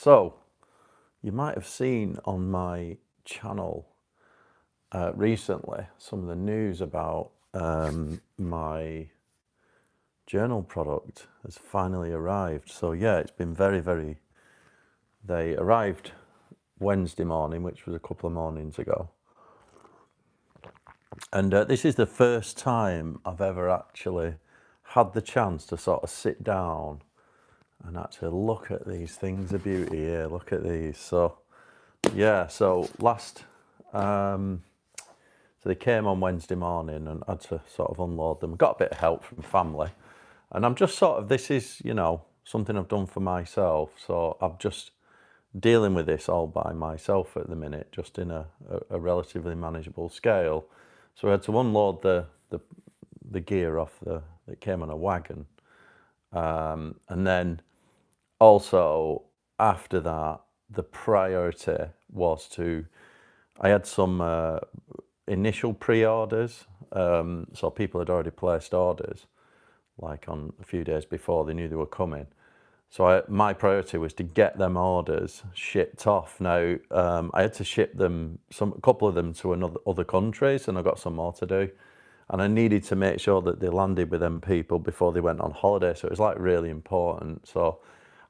So, you might have seen on my channel recently some of the news about my journal product has finally arrived. So yeah, it's been very, they arrived Wednesday morning, which was a couple of mornings ago. And this is the first time I've ever actually had the chance to sort of sit down and actually look at these things of beauty here. Look at these. So yeah, so so they came on Wednesday morning and I had to sort of unload them. Got a bit of help from family. And I'm just sort of, this is, something I've done for myself. So I'm just dealing with this all by myself at the minute, just in a relatively manageable scale. So I had to unload the gear off it came on a wagon. And then also after that, the priority was I had some initial pre-orders. So people had already placed orders, like on a few days before they knew they were coming. So my priority was to get them orders shipped off. Now, I had to ship them, a couple of them to other countries, and I got some more to do. And I needed to make sure that they landed with them people before they went on holiday. So it was like really important. So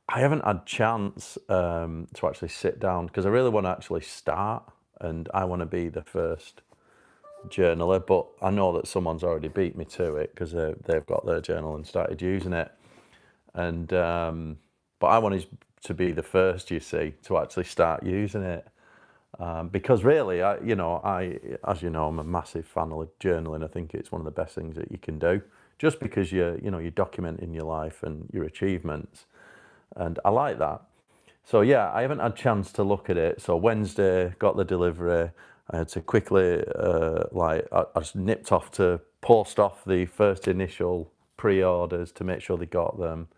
I haven't had a chance to actually sit down because I really want to actually start, and I want to be the first journaler, but I know that someone's already beat me to it because they've got their journal and started using it. And but I wanted to be the first, you see, to actually start using it, because really, as you know, I'm a massive fan of journaling. I think it's one of the best things that you can do, just because you're documenting your life and your achievements, and I like that. So yeah, I haven't had a chance to look at it. So Wednesday, got the delivery. I had to quickly, I just nipped off to post off the first initial pre-orders to make sure they got them.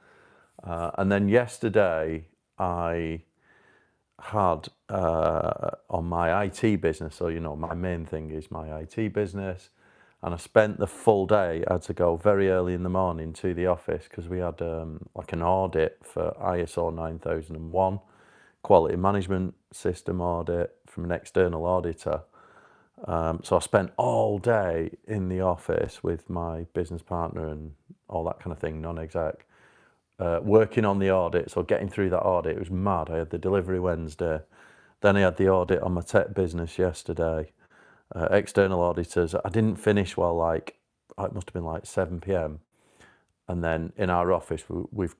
And then yesterday, I had on my IT business, so my main thing is my IT business, and I spent the full day. I had to go very early in the morning to the office because we had like an audit for ISO 9001 quality management system audit from an external auditor. So I spent all day in the office with my business partner and all that kind of thing, non-exec, working on the audit. So getting through that audit, it was mad. I had the delivery Wednesday, then I had the audit on my tech business yesterday, external auditors. I didn't finish well, it must have been like 7 p.m. And then in our office,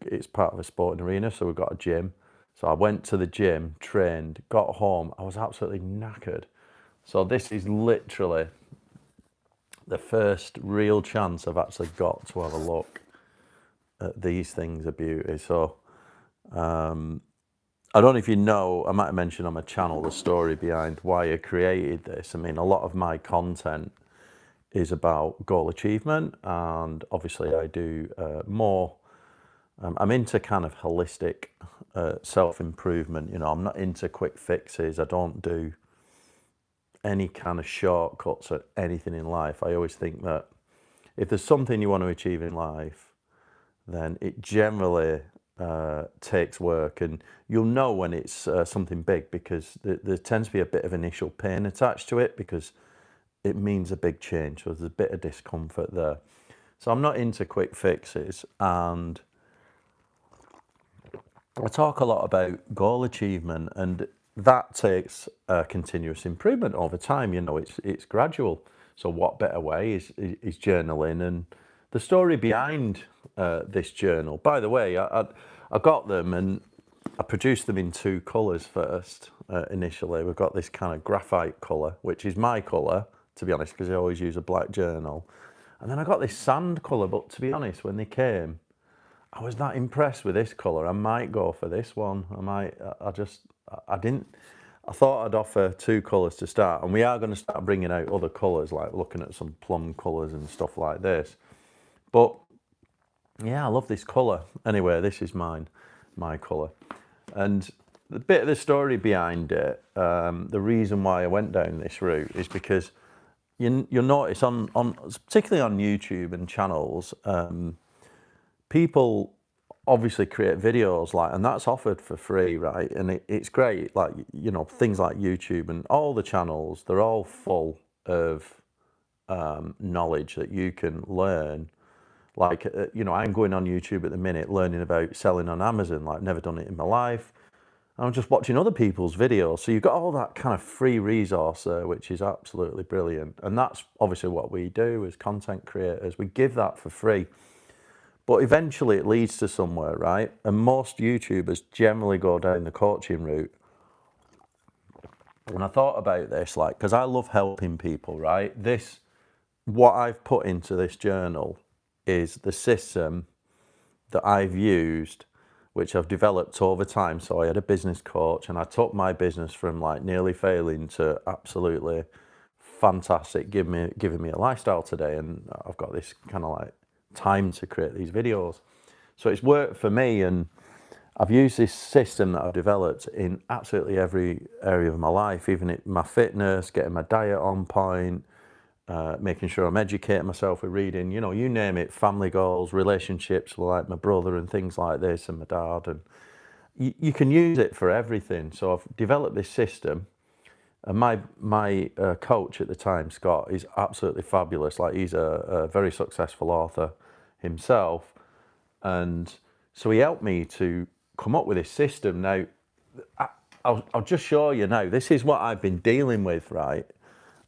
it's part of a sporting arena, so we've got a gym. So I went to the gym, trained, got home. I was absolutely knackered. So this is literally the first real chance I've actually got to have a look at these things of beauty. So I don't know if you know, I might have mentioned on my channel the story behind why I created this. I mean, a lot of my content is about goal achievement, and obviously I do more. I'm into kind of holistic self-improvement. I'm not into quick fixes. I don't do any kind of shortcuts or anything in life. I always think that if there's something you want to achieve in life, then it generally takes work, and you'll know when it's something big because there tends to be a bit of initial pain attached to it because it means a big change. So there's a bit of discomfort there. So I'm not into quick fixes, and I talk a lot about goal achievement, and that takes continuous improvement over time. It's gradual. So what better way is journaling? And the story behind this journal, by the way, I got them and I produced them in 2 colours first. Initially, we've got this kind of graphite colour, which is my colour, to be honest, because I always use a black journal. And then I got this sand colour, but to be honest, when they came, I was that impressed with this colour. I might go for this one. I thought I'd offer 2 colours to start, and we are going to start bringing out other colours, like looking at some plum colours and stuff like this. But yeah, I love this colour. Anyway, this is my colour. And the bit of the story behind it, the reason why I went down this route is because you'll notice particularly on YouTube and channels, people obviously create videos, like, and that's offered for free, right? And it's great, like, you know, things like YouTube and all the channels, they're all full of knowledge that you can learn. Like, you know, I'm going on YouTube at the minute learning about selling on Amazon. Like, I've never done it in my life. I'm just watching other people's videos. So you've got all that kind of free resource there, which is absolutely brilliant. And that's obviously what we do as content creators. We give that for free. But eventually it leads to somewhere, right? And most YouTubers generally go down the coaching route. And I thought about this, like, because I love helping people, right? What I've put into this journal is the system that I've used, which I've developed over time. So I had a business coach, and I took my business from like nearly failing to absolutely fantastic, giving me a lifestyle today. And I've got this kind of like time to create these videos. So it's worked for me, and I've used this system that I've developed in absolutely every area of my life, even in my fitness, getting my diet on point, making sure I'm educating myself with reading, you know, you name it, family goals, relationships with like my brother and things like this, and my dad, and you can use it for everything. So I've developed this system, and my coach at the time, Scott, is absolutely fabulous. Like, he's a very successful author himself, and so he helped me to come up with this system. Now, I'll just show you now. This is what I've been dealing with, right?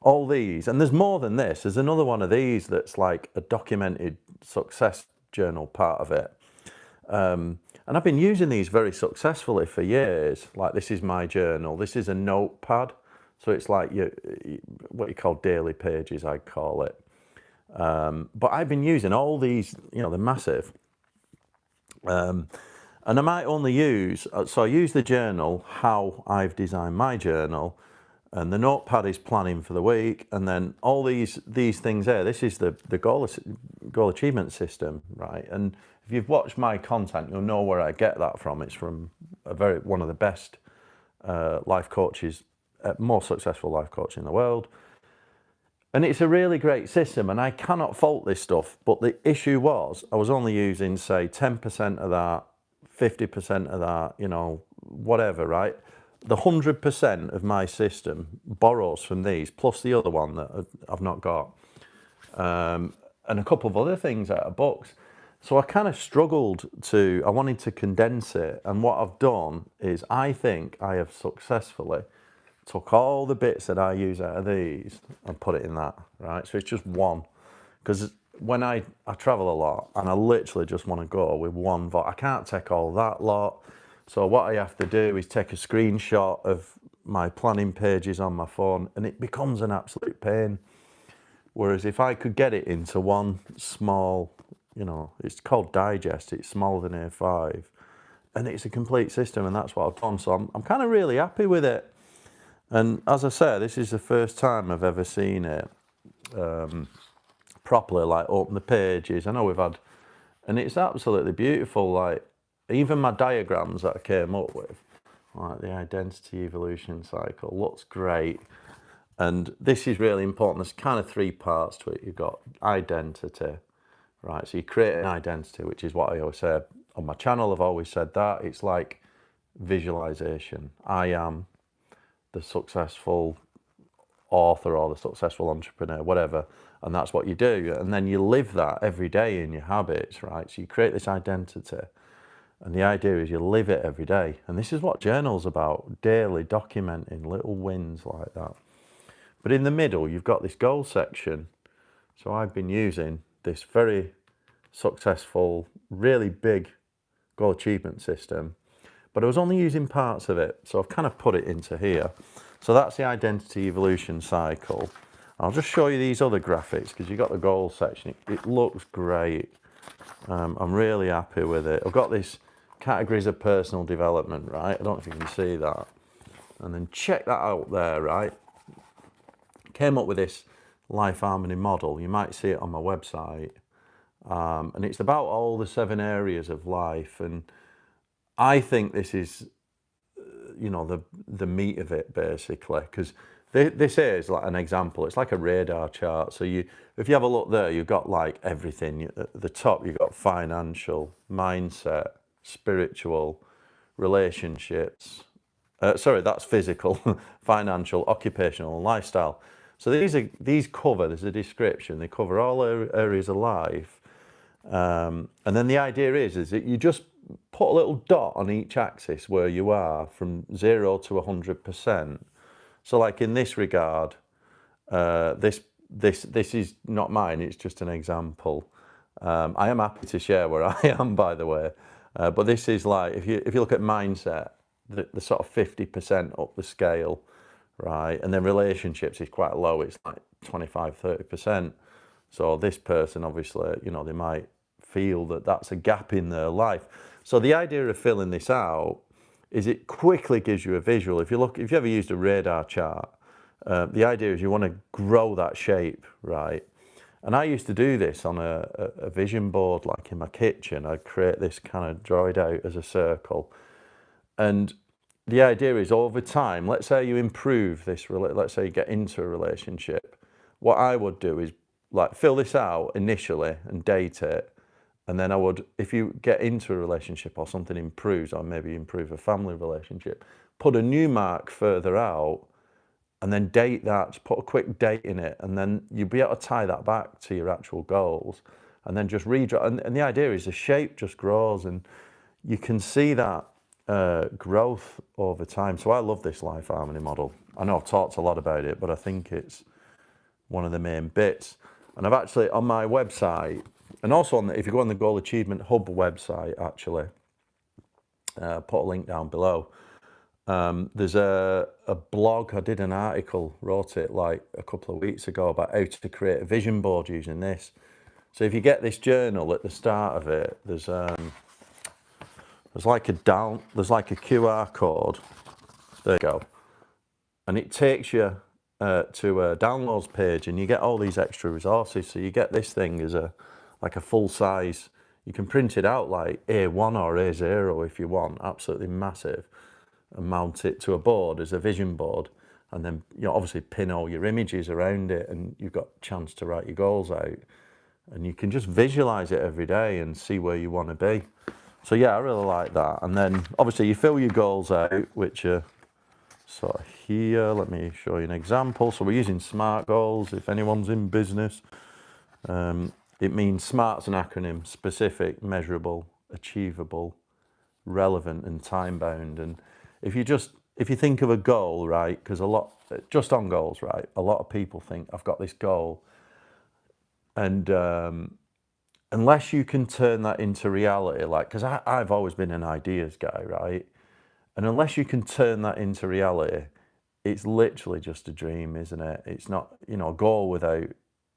All these, and there's more than this. There's another one of these that's like a documented success journal part of it. And I've been using these very successfully for years. Like, this is my journal. This is a notepad. So it's like what you call daily pages, I call it. But I've been using all these, you know, they're massive. And I might only use, so I use the journal, how I've designed my journal, and the notepad is planning for the week, and then all these things there. This is the goal achievement system, right? And if you've watched my content, you'll know where I get that from. It's from one of the best life coaches, most successful life coach in the world. And it's a really great system, and I cannot fault this stuff. But the issue was, I was only using, say, 10% of that, 50% of that, you know, whatever, right? The 100% of my system borrows from these, plus the other one that I've not got, and a couple of other things out of books. So I kind of struggled I wanted to condense it, and what I've done is, I think I have successfully took all the bits that I use out of these and put it in that, right? So it's just one, because when I travel a lot, and I literally just want to go with one I can't take all that lot. So what I have to do is take a screenshot of my planning pages on my phone, and it becomes an absolute pain. Whereas if I could get it into one small, you know, it's called Digest, it's smaller than A5, and it's a complete system, and that's what I've done. So I'm kind of really happy with it. And as I say, this is the first time I've ever seen it properly, like open the pages. I know we've had, and it's absolutely beautiful. Like, even my diagrams that I came up with, like the identity evolution cycle, looks great. And this is really important. There's kind of three parts to it. You've got identity, right? So you create an identity, which is what I always say on my channel. I've always said that. It's like visualization. I am the successful author or the successful entrepreneur, whatever, and that's what you do. And then you live that every day in your habits, right? So you create this identity, and the idea is you live it every day. And this is what journal's about, daily documenting little wins like that. But in the middle, you've got this goal section. So I've been using this very successful, really big goal achievement system, but I was only using parts of it. So I've kind of put it into here. So that's the identity evolution cycle. I'll just show you these other graphics, because you've got the goal section. It looks great. I'm really happy with it. I've got this categories of personal development, right? I don't know if you can see that. And then check that out there, right? Came up with this life harmony model. You might see it on my website. And it's about all the 7 areas of life. And I think this is, you know, the meat of it, basically, because this is like an example. It's like a radar chart. So if you have a look there, you've got like everything. At the top, you've got financial, mindset, spiritual, relationships. Sorry, that's physical, financial, occupational, and lifestyle. So these cover, there's a description, they cover all areas of life. And then the idea is that you just put a little dot on each axis where you are from 0 to 100%. So like in this regard, this is not mine, it's just an example. I am happy to share where I am, by the way. But this is like, if you look at mindset, the sort of 50% up the scale, right? And then relationships is quite low, it's like 25, 30%. So this person, obviously, you know, they might feel that that's a gap in their life. So the idea of filling this out is it quickly gives you a visual. If you ever used a radar chart, the idea is you want to grow that shape, right? And I used to do this on a vision board, like in my kitchen. I'd create this kind of, draw it out as a circle. And the idea is over time, let's say you improve this, let's say you get into a relationship. What I would do is like fill this out initially and date it. And then I would, if you get into a relationship or something improves, or maybe improve a family relationship, put a new mark further out and then date that, put a quick date in it, and then you'll be able to tie that back to your actual goals and then just redraw. And the idea is the shape just grows and you can see that growth over time. So I love this life harmony model. I know I've talked a lot about it, but I think it's one of the main bits. And I've actually, on my website, and also if you go on the Goal Achievement Hub website, actually, put a link down below. There's a blog, I did an article, wrote it like a couple of weeks ago about how to create a vision board using this. So if you get this journal at the start of it, there's like a QR code. There you go. And it takes you to a downloads page and you get all these extra resources. So you get this thing as like a full size. You can print it out like A1 or A0 if you want, absolutely massive, and mount it to a board as a vision board. And then, you know, obviously pin all your images around it and you've got a chance to write your goals out. And you can just visualize it every day and see where you want to be. So yeah, I really like that. And then obviously you fill your goals out, which are sort of here. Let me show you an example. So we're using SMART goals. If anyone's in business, it means SMART's an acronym: specific, measurable, achievable, relevant, and time bound. And if you think of a goal, right? Because just on goals, right? A lot of people think I've got this goal, and unless you can turn that into reality, like, because I've always been an ideas guy, right? And unless you can turn that into reality, it's literally just a dream, isn't it? It's not, you know, a goal without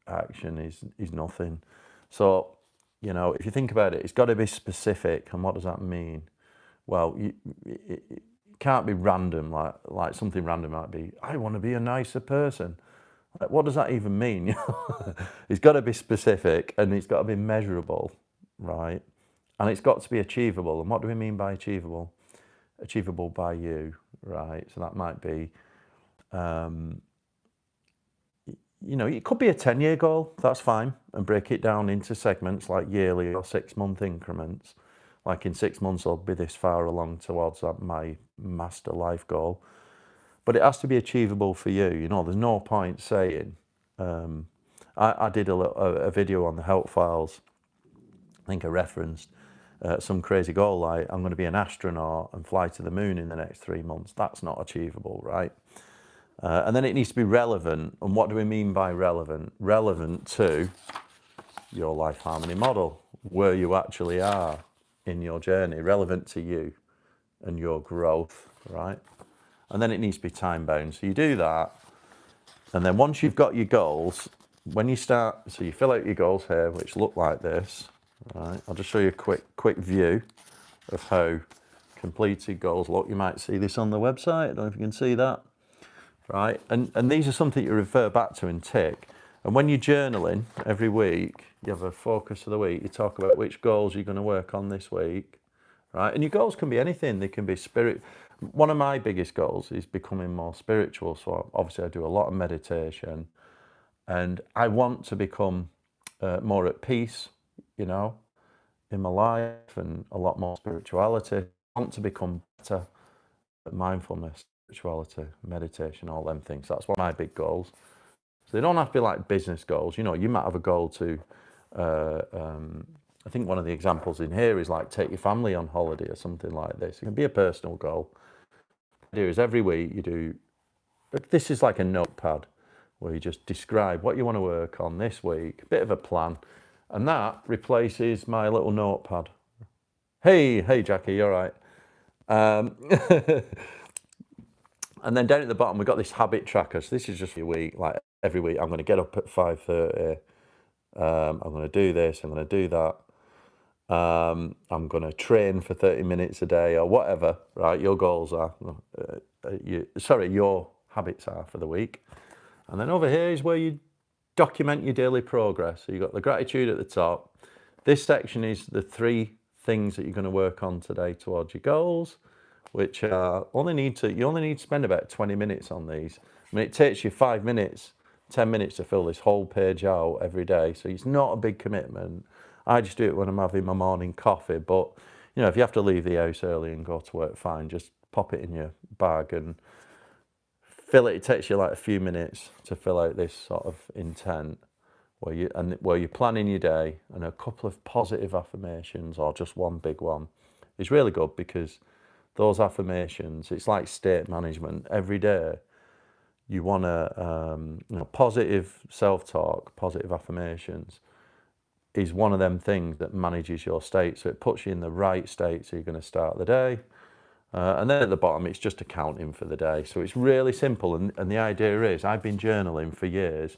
action is nothing. So, you know, if you think about it, it's got to be specific. And what does that mean? Well, it can't be random, like something random might be, I want to be a nicer person. Like, what does that even mean? It's got to be specific and it's got to be measurable, right? And it's got to be achievable. And what do we mean by achievable? Achievable by you, right? So that might be, you know, it could be a 10-year goal, that's fine, and break it down into segments like yearly or 6-month increments. Like in 6 months, I'll be this far along towards my master life goal. But it has to be achievable for you. You know, there's no point saying, I did a video on the Holt files. I think I referenced some crazy goal like I'm going to be an astronaut and fly to the moon in the next 3 months. That's not achievable, right? And then it needs to be relevant. And what do we mean by relevant? Relevant to your life harmony model, where you actually are in your journey, relevant to you and your growth, right? And then it needs to be time bound. So you do that. And then once you've got your goals, when you start, so you fill out your goals here, which look like this, right? I'll just show you a quick view of how completed goals look. You might see this on the website. I don't know if you can see that, right? And these are something you refer back to and tick. And when you're journaling every week, you have a focus of the week. You talk about which goals you're going to work on this week, right? And your goals can be anything. They can be spirit. One of my biggest goals is becoming more spiritual. So obviously I do a lot of meditation and I want to become more at peace, you know, in my life and a lot more spirituality. I want to become better at mindfulness, spirituality, meditation, all them things. That's one of my big goals. So they don't have to be like business goals. You know, you might have a goal to, I think one of the examples in here is like take your family on holiday or something like this. It can be a personal goal. The idea is every week you do, this is like a notepad where you just describe what you want to work on this week, a bit of a plan. And that replaces my little notepad. Hey, Jackie, you're right. And then down at the bottom, we've got this habit tracker. So this is just a week, like every week, I'm going to get up at 5:30. I'm going to do this, I'm going to do that. I'm going to train for 30 minutes a day or whatever, right? Your goals are, your habits are for the week. And then over here is where you document your daily progress. So you've got the gratitude at the top. This section is the 3 things that you're going to work on today towards your goals, which you only need to spend about 20 minutes on these. I mean, it takes you 5 minutes, 10 minutes to fill this whole page out every day. So it's not a big commitment. I just do it when I'm having my morning coffee. But, you know, if you have to leave the house early and go to work, fine. Just pop it in your bag and fill it. It takes you like a few minutes to fill out this sort of intent where you're planning your day, and a couple of positive affirmations or just one big one is really good, because those affirmations, it's like state management. Every day you want to, positive self-talk, positive affirmations is one of them things that manages your state. So it puts you in the right state. So you're going to start the day. And then at the bottom, it's just accounting for the day. So it's really simple. And the idea is, I've been journaling for years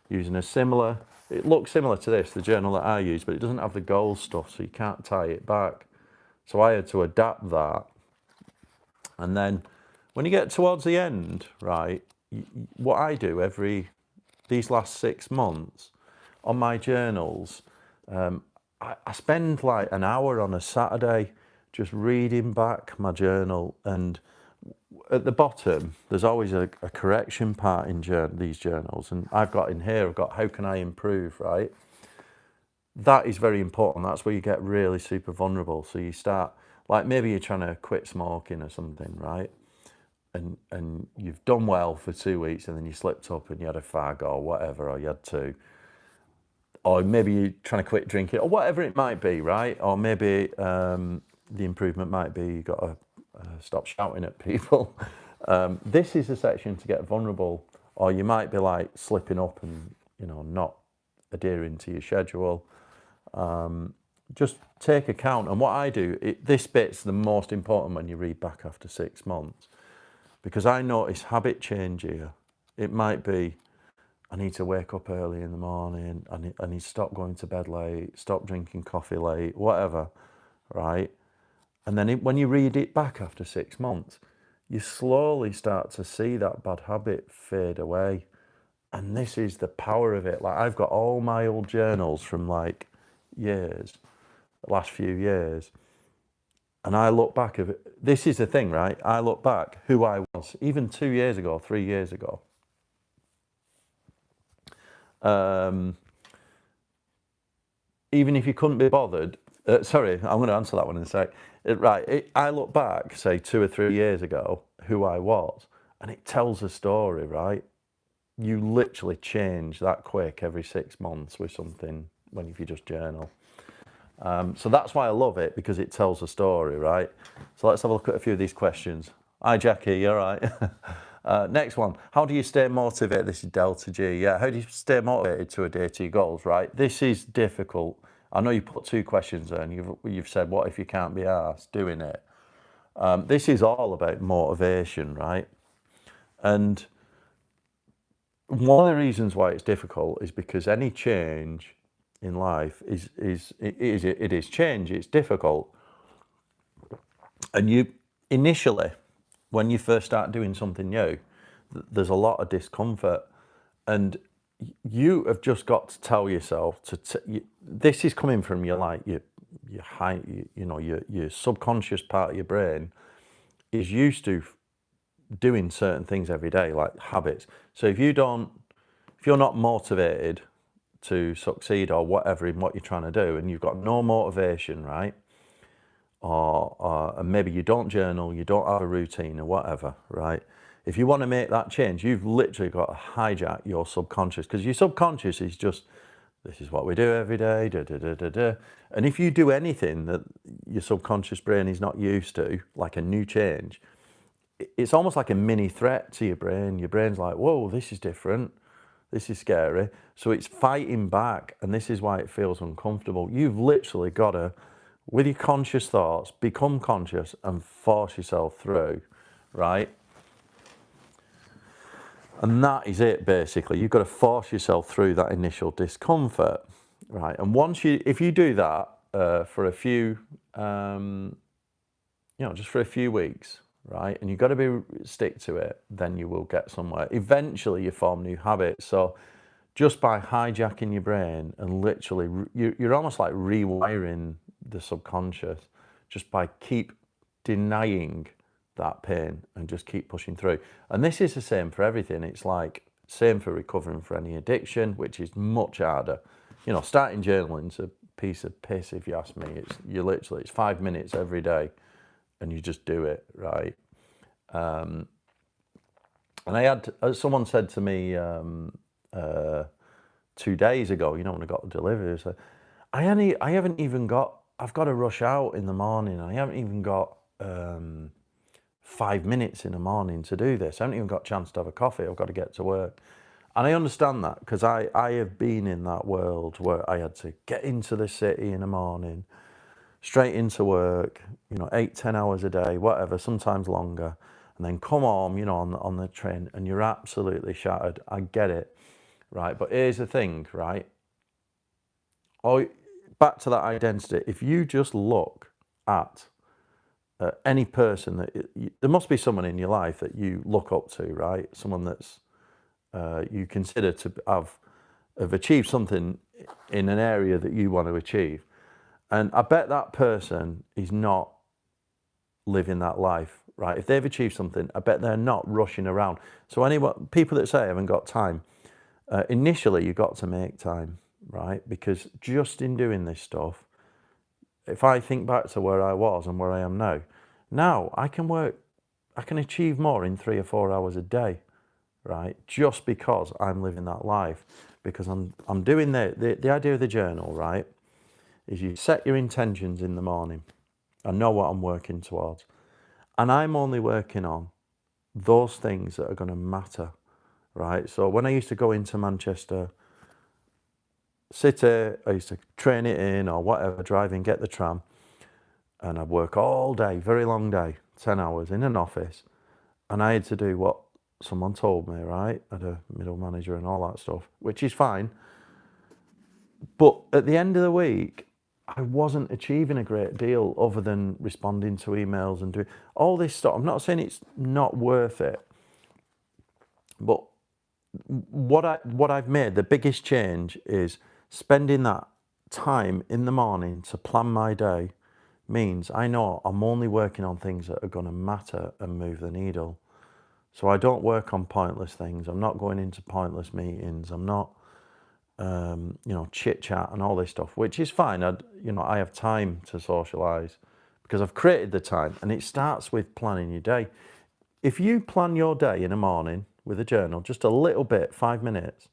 using it looks similar to this, the journal that I use, but it doesn't have the goal stuff, so you can't tie it back. So I had to adapt that. And then when you get towards the end, right, what I do these last 6 months on my journals, I spend like an hour on a Saturday just reading back my journal, and at the bottom there's always a correction part in these journals, and I've got how can I improve, right? That is very important. That's where you get really super vulnerable. So you start, like maybe you're trying to quit smoking or something, right? And you've done well for 2 weeks, and then you slipped up and you had a fag or whatever, or you had to, or maybe you're trying to quit drinking or whatever it might be, right? Or maybe the improvement might be you got to stop shouting at people. This is a section to get vulnerable. Or you might be like slipping up and, not adhering to your schedule. Just take account. And what I do, this bit's the most important when you read back after 6 months, because I notice habit change here. It might be, I need to wake up early in the morning. I need to stop going to bed late, stop drinking coffee late, whatever, right? And then when you read it back after 6 months, you slowly start to see that bad habit fade away. And this is the power of it. Like, I've got all my old journals from like years, the last few years. And I look back at it. This is the thing, right? I look back who I was even 2 years ago, 3 years ago. Even if you couldn't be bothered, sorry, I'm going to answer that one in a sec. I look back, say 2 or 3 years ago, who I was, and it tells a story, right? You literally change that quick every 6 months with something if you just journal. So that's why I love it, because it tells a story, right? So let's have a look at a few of these questions. Hi, Jackie, you're right. Next one, how do you stay motivated? This is Delta G. Yeah, how do you stay motivated to adhere to your goals, right? This is difficult. I know you put 2 questions there, and you've said, what if you can't be asked doing it? This is all about motivation, right? And one of the reasons why it's difficult is because any change in life it is change. It's difficult. And you initially, when you first start doing something new, there's a lot of discomfort, and you have just got to tell yourself this is coming from your subconscious part of your brain is used to doing certain things every day, like habits. So if you're not motivated to succeed or whatever in what you're trying to do, and you've got no motivation, right? Or maybe you don't journal, you don't have a routine or whatever, right? If you want to make that change, you've literally got to hijack your subconscious, because your subconscious is just, this is what we do every day, da, da, da, da, da. And if you do anything that your subconscious brain is not used to, like a new change, it's almost like a mini threat to your brain. Your brain's like, whoa, this is different. This is scary. So it's fighting back, and this is why it feels uncomfortable. You've literally got to, with your conscious thoughts, become conscious and force yourself through, right? And that is it, basically. You've got to force yourself through that initial discomfort, right? And if you do that for a few, just for a few weeks, right? And you've got to stick to it, then you will get somewhere. Eventually you form new habits. So just by hijacking your brain and literally, you're almost like rewiring the subconscious, just by keep denying that pain and just keep pushing through. And this is the same for everything. It's like same for recovering for any addiction, which is much harder. Starting journaling is a piece of piss, if you ask me. It's 5 minutes every day, and you just do it, right? And I had someone said to me 2 days ago, when I got the delivery, so I've got to rush out in the morning. I haven't even got 5 minutes in the morning to do this. I haven't even got a chance to have a coffee. I've got to get to work. And I understand that, because I have been in that world where I had to get into the city in the morning, straight into work, 8-10 hours a day, whatever, sometimes longer, and then come home, on the train, and you're absolutely shattered. I get it, right? But here's the thing, right? Back to that identity. If you just look at any person there must be someone in your life that you look up to, right? Someone that's you consider to have achieved something in an area that you want to achieve. And I bet that person is not living that life, right? If they've achieved something, I bet they're not rushing around. So people that say I haven't got time, initially you've got to make time, right? Because just in doing this stuff, if I think back to where I was and where I am now I can achieve more in 3 or 4 hours a day, right? Just because I'm living that life, because I'm doing the idea of the journal, right? Is you set your intentions in the morning. I know what I'm working towards, and I'm only working on those things that are going to matter, right? So when I used to go into Manchester City, I used to train it in or whatever, drive in, get the tram, and I'd work all day, very long day, 10 hours in an office, and I had to do what someone told me, right? I had a middle manager and all that stuff, which is fine. But at the end of the week, I wasn't achieving a great deal other than responding to emails and doing all this stuff. I'm not saying it's not worth it, but what I've made, the biggest change, is spending that time in the morning to plan my day means I know I'm only working on things that are going to matter and move the needle. So I don't work on pointless things. I'm not going into pointless meetings. I'm not, chit chat and all this stuff, which is fine. I have time to socialise because I've created the time, and it starts with planning your day. If you plan your day in the morning with a journal, just a little bit, 5 minutes,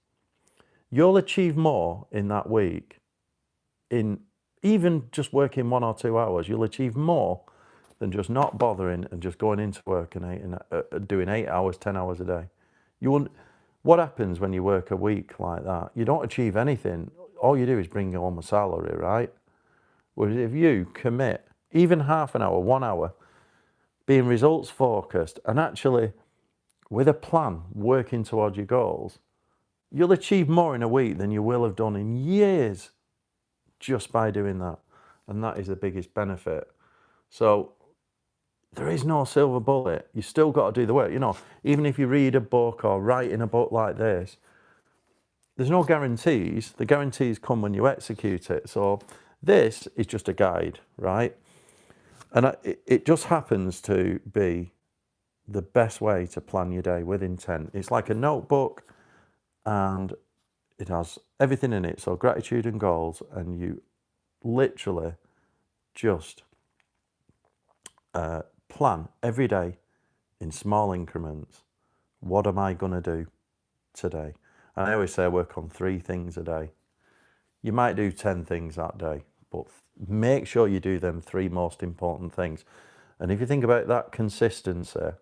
you'll achieve more in that week. In even just working 1 or 2 hours, you'll achieve more than just not bothering and just going into work and doing 8 hours, 10 hours a day. What happens when you work a week like that? You don't achieve anything. All you do is bring home a salary, right? Whereas if you commit even half an hour, 1 hour, being results focused and actually with a plan, working towards your goals, you'll achieve more in a week than you will have done in years just by doing that. And that is the biggest benefit. So there is no silver bullet. You still got to do the work. Even if you read a book or write in a book like this, there's no guarantees. The guarantees come when you execute it. So this is just a guide, right? And it just happens to be the best way to plan your day with intent. It's like a notebook, and It has everything in it, so gratitude and goals, and you literally just plan every day in small increments. What am I going to do today? And I always say I work on 3 things a day. You might do 10 things that day, but make sure you do them 3 most important things. And if you think about that consistency,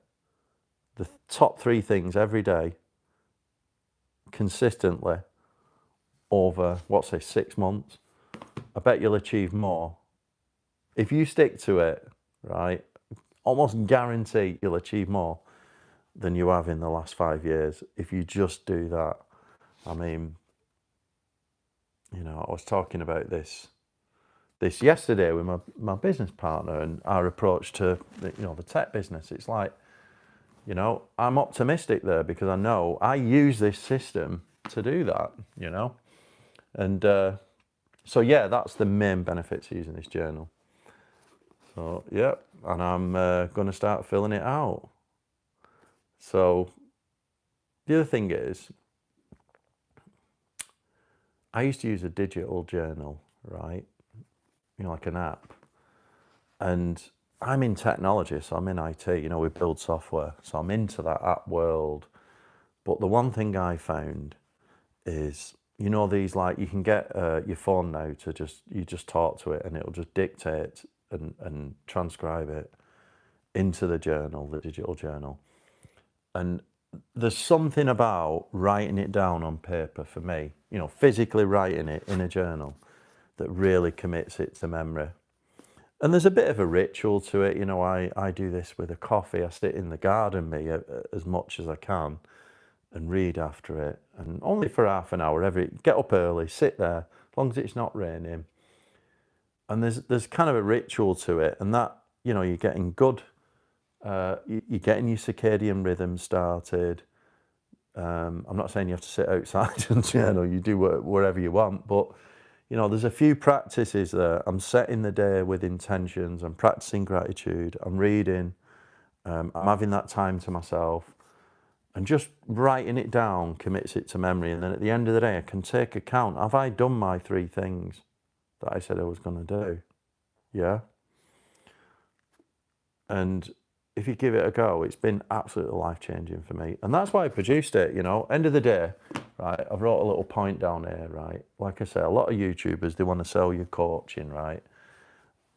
the top 3 things every day, consistently, over, what, say 6 months, I bet you'll achieve more. If you stick to it, right, almost guarantee you'll achieve more than you have in the last 5 years if you just do that. I mean, you know, I was talking about this yesterday with my business partner and our approach to the tech business. It's like, you know, I'm optimistic there because I know I use this system to do that, you know. And so yeah, that's the main benefits of using this journal. So yeah, and I'm going to start filling it out. So the other thing is, I used to use a digital journal, right? You know, like an app. And I'm in technology, so I'm in IT, you know, we build software. So I'm into that app world. But the one thing I found is, you know, these, like, you can get your phone now to you just talk to it and it'll just dictate and transcribe it into the journal, the digital journal. And there's something about writing it down on paper for me, you know, physically writing it in a journal that really commits it to memory. And there's a bit of a ritual to it, you know. I do this with a coffee. I sit in the garden as much as I can and read after it, and only for half an hour get up early, sit there, as long as it's not raining. And there's kind of a ritual to it, and that, you know, you're getting good, you're getting your circadian rhythm started. I'm not saying you have to sit outside and journal, you do wherever you want, but you know, there's a few practices there. I'm setting the day with intentions, I'm practicing gratitude, I'm reading, I'm having that time to myself, and just writing it down commits it to memory. And then at the end of the day, I can take account. Have I done my 3 things that I said I was going to do? Yeah. And if you give it a go, it's been absolutely life-changing for me. And that's why I produced it, you know. End of the day, right, I've wrote a little point down here, right? Like I say, a lot of YouTubers, they want to sell you coaching, right?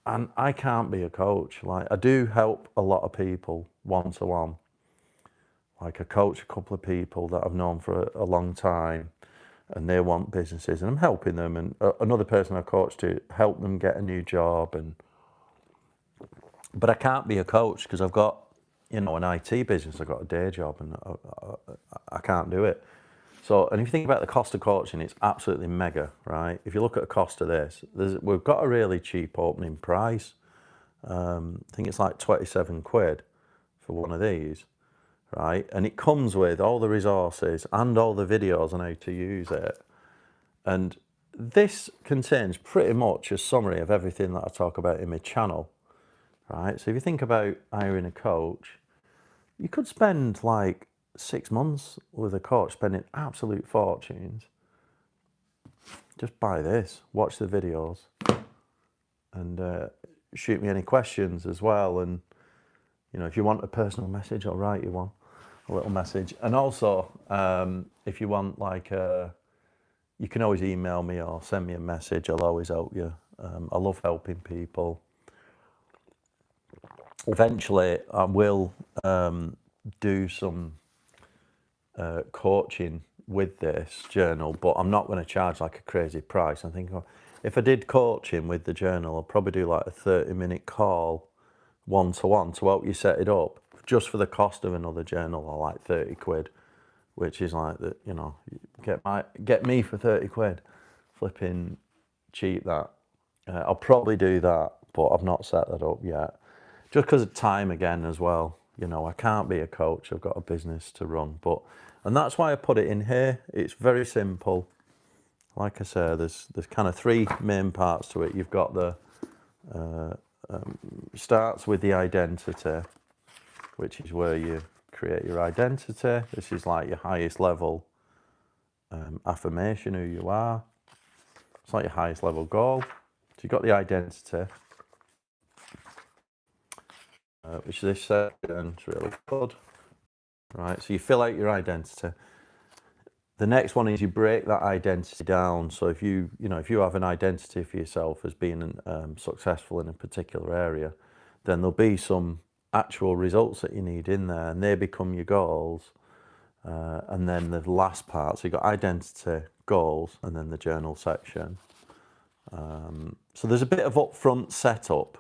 And I can't be a coach. Like, I do help a lot of people one-to-one. Like, I coach a couple of people that I've known for a long time, and they want businesses, and I'm helping them. And another person I coach to help them get a new job. But I can't be a coach because I've got, you know, an IT business. I've got a day job, and I can't do it. So, and if you think about the cost of coaching, it's absolutely mega, right? If you look at the cost of this, we've got a really cheap opening price. I think it's like 27 quid for one of these, right? And it comes with all the resources and all the videos on how to use it. And this contains pretty much a summary of everything that I talk about in my channel, right? So if you think about hiring a coach, you could spend like 6 months with a coach, spending absolute fortunes. Just buy this, watch the videos, and shoot me any questions as well. And you know, if you want a personal message, I'll write you one, a little message. And also, if you want, like, you can always email me or send me a message. I'll always help you. I love helping people. Eventually, I will do some coaching with this journal, but I'm not going to charge like a crazy price. I think if I did coaching with the journal, I'll probably do like a 30-minute call one-to-one to help you set it up, just for the cost of another journal, or like 30 quid, which is like, the, you know, get me for 30 quid. Flipping cheap that. I'll probably do that, but I've not set that up yet. Just because of time again as well. You know, I can't be a coach, I've got a business to run. And that's why I put it in here. It's very simple. Like I say, there's kind of 3 main parts to it. You've got the, starts with the identity, which is where you create your identity. This is like your highest level affirmation, who you are. It's not your highest level goal. So you've got the identity, which this section is really good. Right, so you fill out your identity. The next one is you break that identity down. So if you have an identity for yourself as being successful in a particular area, then there'll be some actual results that you need in there, and they become your goals. And then the last part, so you've got identity, goals, and then the journal section. So there's a bit of upfront setup,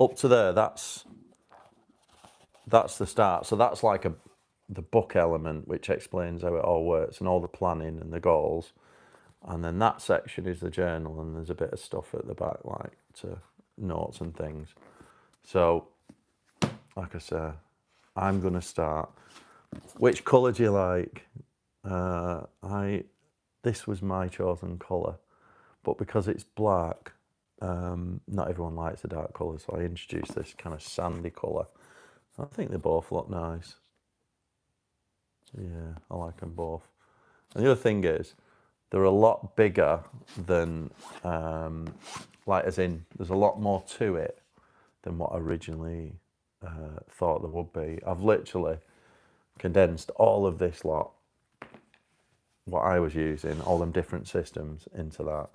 up to there. That's the start. So that's like the book element, which explains how it all works and all the planning and the goals. And then that section is the journal, and there's a bit of stuff at the back, like to notes and things. So, like I said, I'm going to start. Which colour do you like? This was my chosen colour, but because it's black, not everyone likes the dark colour, so I introduced this kind of sandy colour. I think they both look nice. Yeah, I like them both. And the other thing is, they're a lot bigger than, as in, there's a lot more to it than what I originally thought there would be. I've literally condensed all of this lot, what I was using, all them different systems into that.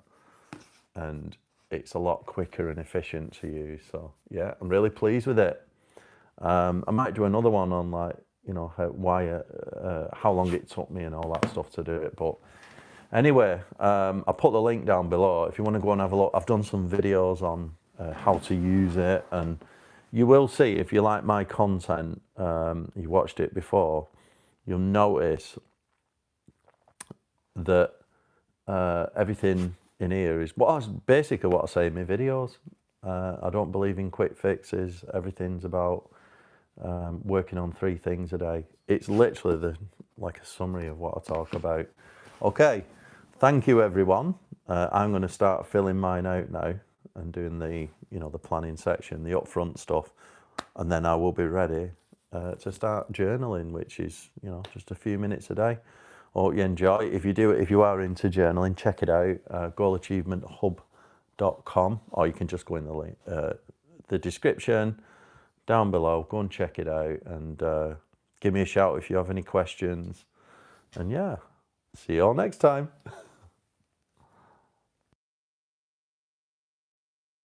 And it's a lot quicker and efficient to use. So yeah, I'm really pleased with it. I might do another one on how long it took me and all that stuff to do it. But anyway, I'll put the link down below if you want to go and have a look. I've done some videos on how to use it, and you will see, if you like my content, you watched it before, you'll notice that everything in here is basically what I say in my videos. I don't believe in quick fixes. Everything's about working on 3 things a day. It's literally like a summary of what I talk about. Okay, thank you everyone. I'm going to start filling mine out now and doing the planning section, the upfront stuff, and then I will be ready to start journaling, which is just a few minutes a day. I hope you enjoy. If you are into journaling, check it out, goalachievementhub.com, or you can just go in the description down below. Go and check it out, and give me a shout if you have any questions. And yeah, see you all next time.